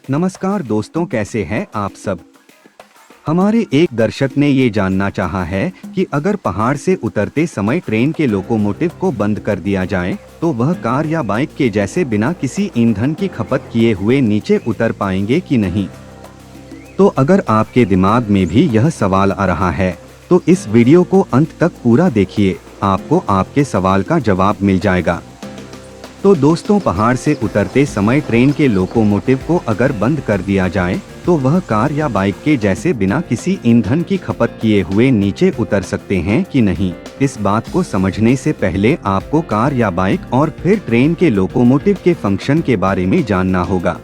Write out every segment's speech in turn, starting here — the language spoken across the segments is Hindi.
नमस्कार दोस्तों, कैसे हैं आप सब। हमारे एक दर्शक ने ये जानना चाहा है कि अगर पहाड़ से उतरते समय ट्रेन के लोकोमोटिव को बंद कर दिया जाए तो वह कार या बाइक के जैसे बिना किसी ईंधन की खपत किए हुए नीचे उतर पाएंगे कि नहीं। तो अगर आपके दिमाग में भी यह सवाल आ रहा है तो इस वीडियो को अंत तक पूरा देखिए, आपको आपके सवाल का जवाब मिल जाएगा। तो दोस्तों, पहाड़ से उतरते समय ट्रेन के लोकोमोटिव को अगर बंद कर दिया जाए तो वह कार या बाइक के जैसे बिना किसी ईंधन की खपत किए हुए नीचे उतर सकते हैं कि नहीं। इस बात को समझने से पहले आपको कार या बाइक और फिर ट्रेन के लोकोमोटिव के फंक्शन के बारे में जानना होगा।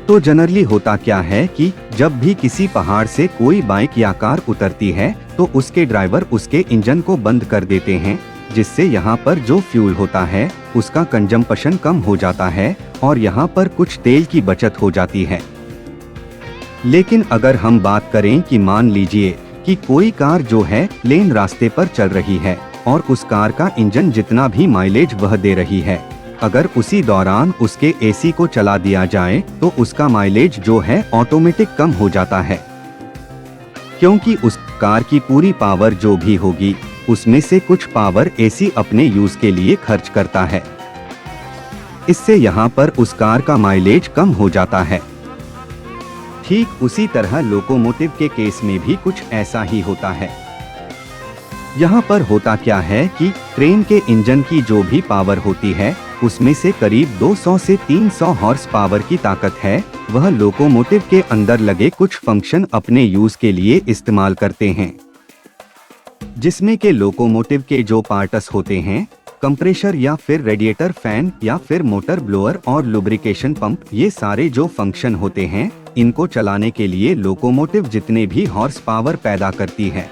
तो जनरली होता क्या है कि जब भी किसी पहाड़ से कोई बाइक या कार उतरती है तो उसके ड्राइवर उसके इंजन को बंद कर देते हैं, जिससे यहाँ पर जो फ्यूल होता है उसका कंजम्पशन कम हो जाता है और यहाँ पर कुछ तेल की बचत हो जाती है। लेकिन अगर हम बात करें कि मान लीजिए कि कोई कार जो है प्लेन रास्ते पर चल रही है और उस कार का इंजन जितना भी माइलेज वह दे रही है, अगर उसी दौरान उसके एसी को चला दिया जाए तो उसका माइलेज जो है ऑटोमेटिक कम हो जाता है, क्योंकि उस कार की पूरी पावर जो भी होगी उसमें से कुछ पावर एसी अपने यूज के लिए खर्च करता है। इससे यहाँ पर उस कार का माइलेज कम हो जाता है। ठीक उसी तरह लोकोमोटिव के केस में भी कुछ ऐसा ही होता है। यहाँ पर होता क्या है कि ट्रेन के इंजन की जो भी पावर होती है उसमें से करीब 200 से 300 हॉर्स पावर की ताकत है, वह लोकोमोटिव के अंदर लगे कुछ फंक्शन अपने यूज के लिए इस्तेमाल करते हैं, जिसमें के लोकोमोटिव के जो पार्ट्स होते हैं, कंप्रेशर या फिर रेडिएटर फैन या फिर मोटर ब्लोअर और लुब्रिकेशन पंप, ये सारे जो फंक्शन होते हैं इनको चलाने के लिए लोकोमोटिव जितने भी हॉर्स पावर पैदा करती है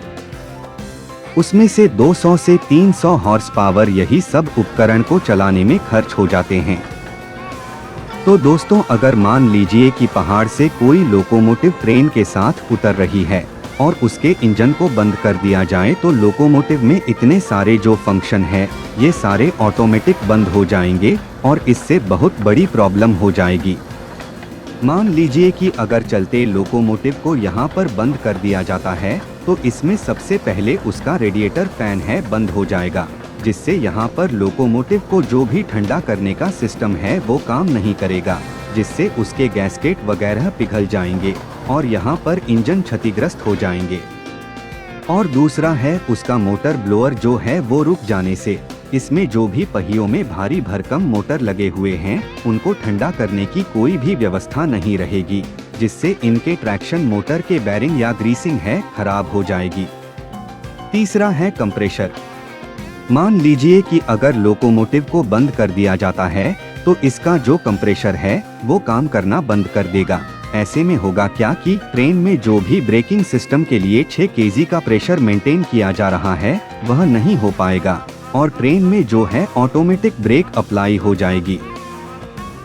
उसमें से 200 से 300 हॉर्स पावर यही सब उपकरण को चलाने में खर्च हो जाते हैं। तो दोस्तों, अगर मान लीजिए कि पहाड़ से कोई लोकोमोटिव ट्रेन के साथ उतर रही है और उसके इंजन को बंद कर दिया जाए तो लोकोमोटिव में इतने सारे जो फंक्शन है ये सारे ऑटोमेटिक बंद हो जाएंगे और इससे बहुत बड़ी प्रॉब्लम हो जाएगी। मान लीजिए कि अगर चलते लोकोमोटिव को यहाँ पर बंद कर दिया जाता है तो इसमें सबसे पहले उसका रेडिएटर फैन है बंद हो जाएगा, जिससे यहाँ पर लोकोमोटिव को जो भी ठंडा करने का सिस्टम है वो काम नहीं करेगा, जिससे उसके गैस्केट वगैरह पिघल जाएंगे और यहाँ पर इंजन क्षतिग्रस्त हो जाएंगे। और दूसरा है उसका मोटर ब्लोअर जो है वो रुक जाने से इसमें जो भी पहियों में भारी भरकम मोटर लगे हुए हैं उनको ठंडा करने की कोई भी व्यवस्था नहीं रहेगी, जिससे इनके ट्रैक्शन मोटर के बेरिंग या ग्रीसिंग है खराब हो जाएगी। तीसरा है कंप्रेशर। मान लीजिए कि अगर लोकोमोटिव को बंद कर दिया जाता है तो इसका जो कंप्रेशर है वो काम करना बंद कर देगा। ऐसे में होगा क्या कि ट्रेन में जो भी ब्रेकिंग सिस्टम के लिए 6 kg का प्रेशर मेंटेन किया जा रहा है वह नहीं हो पाएगा और ट्रेन में जो है ऑटोमेटिक ब्रेक अप्लाई हो जाएगी।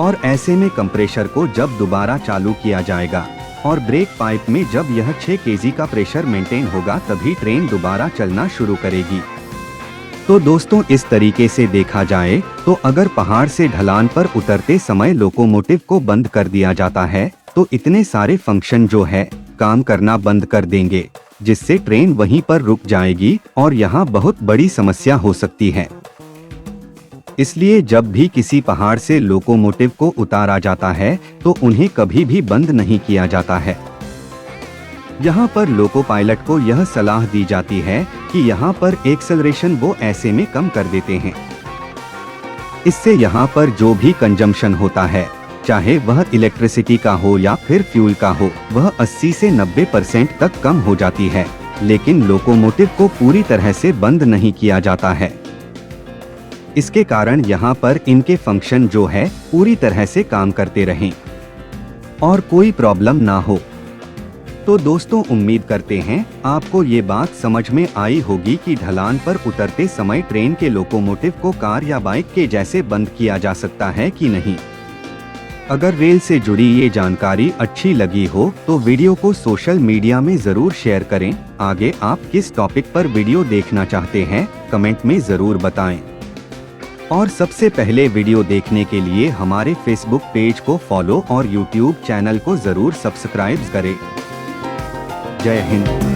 और ऐसे में कंप्रेशर को जब दोबारा चालू किया जाएगा और ब्रेक पाइप में जब यह 6 kg का प्रेशर मेंटेन होगा तभी ट्रेन दोबारा चलना शुरू करेगी। तो दोस्तों, इस तरीके से देखा जाए तो अगर पहाड़ से ढलान पर उतरते समय लोकोमोटिव को बंद कर दिया जाता है तो इतने सारे फंक्शन जो है काम करना बंद कर देंगे, जिससे ट्रेन वहीं पर रुक जाएगी और यहाँ बहुत बड़ी समस्या हो सकती है। इसलिए जब भी किसी पहाड़ से लोकोमोटिव को उतारा जाता है तो उन्हें कभी भी बंद नहीं किया जाता है। यहाँ पर लोको पायलट को यह सलाह दी जाती है कि यहाँ पर एक्सेलरेशन वो ऐसे में कम कर देते हैं। इससे यहाँ पर जो भी कंजम्पशन होता है, चाहे वह इलेक्ट्रिसिटी का हो या फिर फ्यूल का हो, वह 80 से 90% तक कम हो जाती है। लेकिन लोकोमोटिव को पूरी तरह से बंद नहीं किया जाता है। इसके कारण यहाँ पर इनके फंक्शन जो है पूरी तरह से काम करते रहें और कोई प्रॉब्लम ना हो। तो दोस्तों, उम्मीद करते हैं आपको ये बात समझ में आई होगी कि ढलान पर उतरते समय ट्रेन के लोकोमोटिव को कार या बाइक के जैसे बंद किया जा सकता है कि नहीं। अगर रेल से जुड़ी ये जानकारी अच्छी लगी हो तो वीडियो को सोशल मीडिया में जरूर शेयर करें। आगे आप किस टॉपिक पर वीडियो देखना चाहते हैं कमेंट में जरूर बताएं। और सबसे पहले वीडियो देखने के लिए हमारे फेसबुक पेज को फॉलो और यूट्यूब चैनल को जरूर सब्सक्राइब करें। जय हिंद।